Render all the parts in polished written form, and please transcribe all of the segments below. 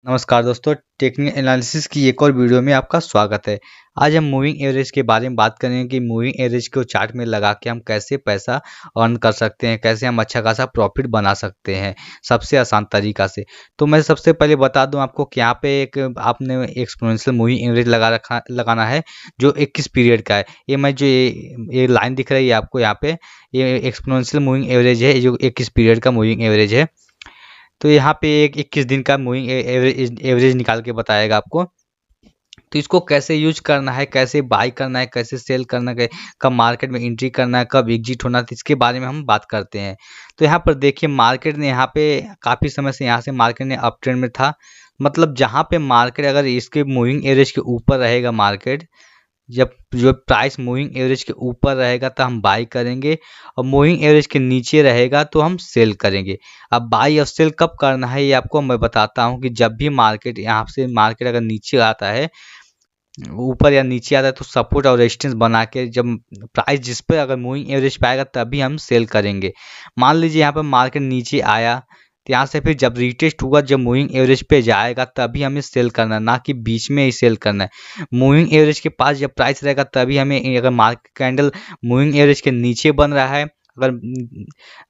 नमस्कार दोस्तों, technical analysis की एक और वीडियो में आपका स्वागत है। आज हम मूविंग एवरेज के बारे में बात करेंगे कि मूविंग एवरेज को चार्ट में लगा के हम कैसे पैसा अर्न कर सकते हैं, कैसे हम अच्छा खासा प्रॉफिट बना सकते हैं सबसे आसान तरीका से। तो मैं सबसे पहले बता दूं आपको कि यहाँ पे एक आपने एक्सपोनेंशियल मूविंग एवरेज लगाना है जो 21 पीरियड का है। ये मैं जो ये लाइन दिख रही है आपको यहाँ पे, ये एक्सपोनेंशियल मूविंग एवरेज है जो 21 पीरियड का मूविंग एवरेज है। तो यहाँ पे एक 21 दिन का मूविंग एवरेज निकाल के बताएगा आपको। तो इसको कैसे यूज करना है, कैसे बाई करना है, कैसे सेल करना है, कब मार्केट में एंट्री करना है, कब एग्जिट होना है, तो इसके बारे में हम बात करते हैं। तो यहाँ पर देखिए, मार्केट ने यहाँ पे काफ़ी समय से यहाँ से मार्केट ने अप ट्रेंड में था। मतलब जहाँ पे मार्केट अगर इसके मूविंग एवरेज के ऊपर रहेगा मार्केट, जब जो प्राइस मूविंग एवरेज के ऊपर रहेगा तो हम बाई करेंगे, और मूविंग एवरेज के नीचे रहेगा तो हम सेल करेंगे। अब बाई और सेल कब करना है ये आपको मैं बताता हूँ कि जब भी मार्केट यहाँ से मार्केट अगर नीचे आता है, ऊपर या नीचे आता है, तो सपोर्ट और रेजिस्टेंस बना के जब प्राइस जिस पे अगर मूविंग एवरेज पे आएगा तभी हम सेल करेंगे। मान लीजिए यहाँ पर मार्केट नीचे आया, तो यहाँ से फिर जब रिटेस्ट हुआ, जब मूविंग एवरेज पे जाएगा तभी हमें सेल करना है, ना कि बीच में ही सेल करना है। मूविंग एवरेज के पास जब प्राइस रहेगा तभी हमें, अगर मार्केट कैंडल मूविंग एवरेज के नीचे बन रहा है, अगर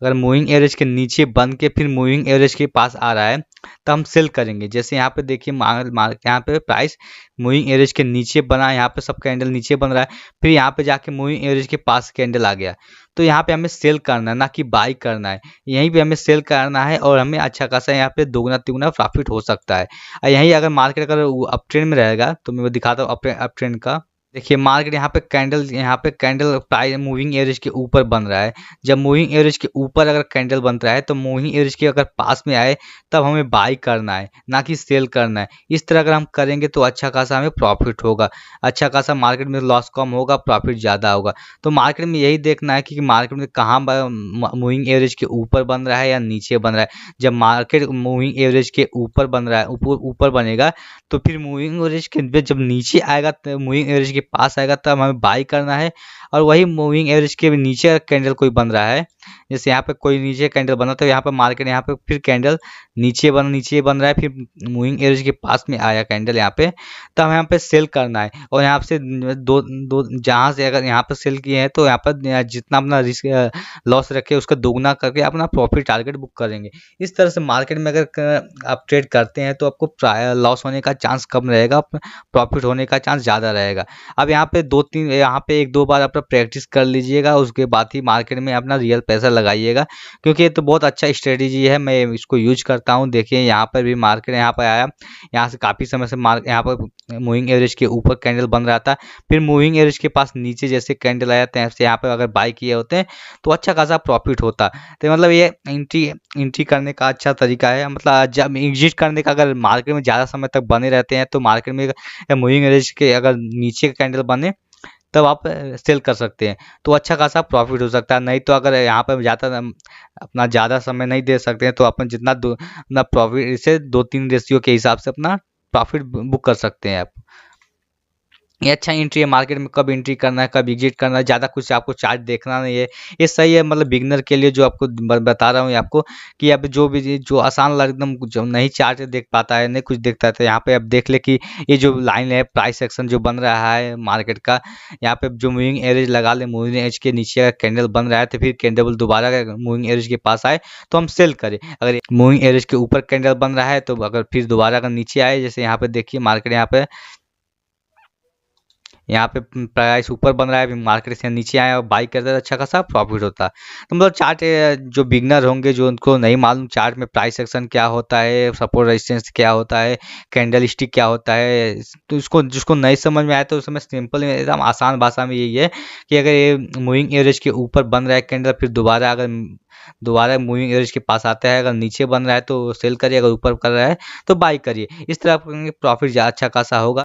अगर मूविंग एवरेज के नीचे बन के फिर मूविंग एवरेज के पास आ रहा है तो हम सेल करेंगे। जैसे यहाँ पे देखिए, यहाँ पे प्राइस मूविंग एवरेज के नीचे बना, यहाँ पे सब कैंडल नीचे बन रहा है, फिर यहाँ पे जाके मूविंग एवरेज के पास कैंडल आ गया, तो यहाँ पे हमें सेल करना है, ना कि बाई करना है। यहीं पे हमें सेल करना है और हमें अच्छा खासा यहाँ पे दोगुना तिगुना प्रॉफिट हो सकता है। और यहीं अगर मार्केट अगर अप ट्रेंड में रहेगा, तो मैं दिखाता हूँ अप ट्रेंड का। देखिए, मार्केट यहाँ पे कैंडल प्राइस मूविंग एवरेज के ऊपर बन रहा है। जब मूविंग एवरेज के ऊपर अगर कैंडल बन रहा है तो मूविंग एवरेज के अगर पास में आए तब हमें बाई करना है, ना कि सेल करना है। इस तरह अगर हम करेंगे तो अच्छा खासा हमें प्रॉफिट होगा, अच्छा खासा मार्केट में लॉस कम होगा, प्रॉफिट ज़्यादा होगा। तो मार्केट में यही देखना है कि मार्केट में कहाँ मूविंग एवरेज के ऊपर बन रहा है या नीचे बन रहा है। जब मार्केट मूविंग एवरेज के ऊपर बन रहा है, ऊपर बनेगा, तो फिर मूविंग एवरेज के जब नीचे आएगा, तो मूविंग एवरेज के पास आएगा तब हमें बाई करना है। और वही मूविंग एवरेज के नीचे कैंडल कोई बन रहा है, जैसे यहाँ पे कोई नीचे कैंडल बना, तो यहाँ पे मार्केट यहाँ पे फिर कैंडल नीचे बन रहा है, फिर मूविंग एवरेज के पास में आया कैंडल यहाँ पे, तो हमें यहाँ पे सेल करना है। और यहाँ से दो दो जहाँ से अगर यहाँ पे सेल किए हैं तो यहाँ पर जितना अपना रिस्क लॉस रखे उसका दोगुना करके अपना प्रॉफिट टारगेट बुक करेंगे। इस तरह से मार्केट में अगर आप ट्रेड करते हैं तो आपको लॉस होने का चांस कम रहेगा, प्रॉफिट होने का चांस ज़्यादा रहेगा। अब यहाँ पे एक दो बार अपना प्रैक्टिस कर लीजिएगा, उसके बाद ही मार्केट में अपना रियल पैसा लगाइएगा, क्योंकि ये तो बहुत अच्छा स्ट्रेटेजी है, मैं इसको यूज करता हूँ। देखिए, यहाँ पर भी मार्केट यहाँ पर आया, यहाँ से काफ़ी समय से यहाँ पर मूविंग एवरेज के ऊपर कैंडल बन रहा था, फिर मूविंग एवरेज के पास नीचे जैसे कैंडल आया तो यहाँ पर अगर बाई किए होते हैं तो अच्छा खासा प्रॉफिट होता। तो मतलब ये एंट्री करने का अच्छा तरीका है। मतलब जब एग्जिट करने का, अगर मार्केट में ज़्यादा समय तक बने रहते हैं तो मार्केट में मूविंग एवरेज के अगर नीचे का कैंडल बने तब आप सेल कर सकते हैं, तो अच्छा खासा प्रॉफिट हो सकता है। नहीं तो अगर यहाँ पर ज़्यादा अपना ज़्यादा समय नहीं दे सकते हैं तो अपन जितना अपना प्रॉफिट से 2-3 रेशियो के हिसाब से अपना प्रॉफिट बुक कर सकते हैं आप। ये अच्छा एंट्री है, मार्केट में कब एंट्री करना है, कब एग्जिट करना है, ज़्यादा कुछ आपको चार्ट देखना नहीं है। ये सही है, मतलब बिगनर के लिए जो आपको बता रहा हूँ आपको, कि अब जो आसान एकदम जो नहीं चार्ट देख पाता है, नहीं कुछ देखता है, तो यहाँ पे आप देख ले कि ये जो लाइन है, प्राइस एक्शन जो बन रहा है मार्केट का, यहाँ पे जो मूविंग एवरेज लगा ले, मूविंग एवरेज के नीचे अगर कैंडल बन रहा है तो फिर कैंडल दोबारा मूविंग एवरेज के पास आए तो हम सेल करें। अगर मूविंग एवरेज के ऊपर कैंडल बन रहा है तो अगर फिर दोबारा अगर नीचे आए, जैसे यहाँ पे देखिए मार्केट यहाँ पे प्राइस ऊपर बन रहा है, मार्केट से नीचे आया और बाई करता है, अच्छा खासा प्रॉफिट होता है। तो मतलब चार्ट जो बिगनर होंगे, जो उनको नहीं मालूम चार्ट में प्राइस एक्शन क्या होता है, सपोर्ट रेजिस्टेंस क्या होता है, कैंडल स्टिक क्या होता है, तो इसको जिसको नहीं समझ में आया तो उसमें सिंपल एकदम आसान भाषा में यही है कि अगर ये मूविंग एवरेज के ऊपर बन रहा है कैंडल, फिर दोबारा मूविंग एवरेज के पास आता है, अगर नीचे बन रहा है तो सेल करिए, अगर ऊपर कर रहा है तो बाई करिए। इस तरह प्रॉफिट अच्छा खासा होगा।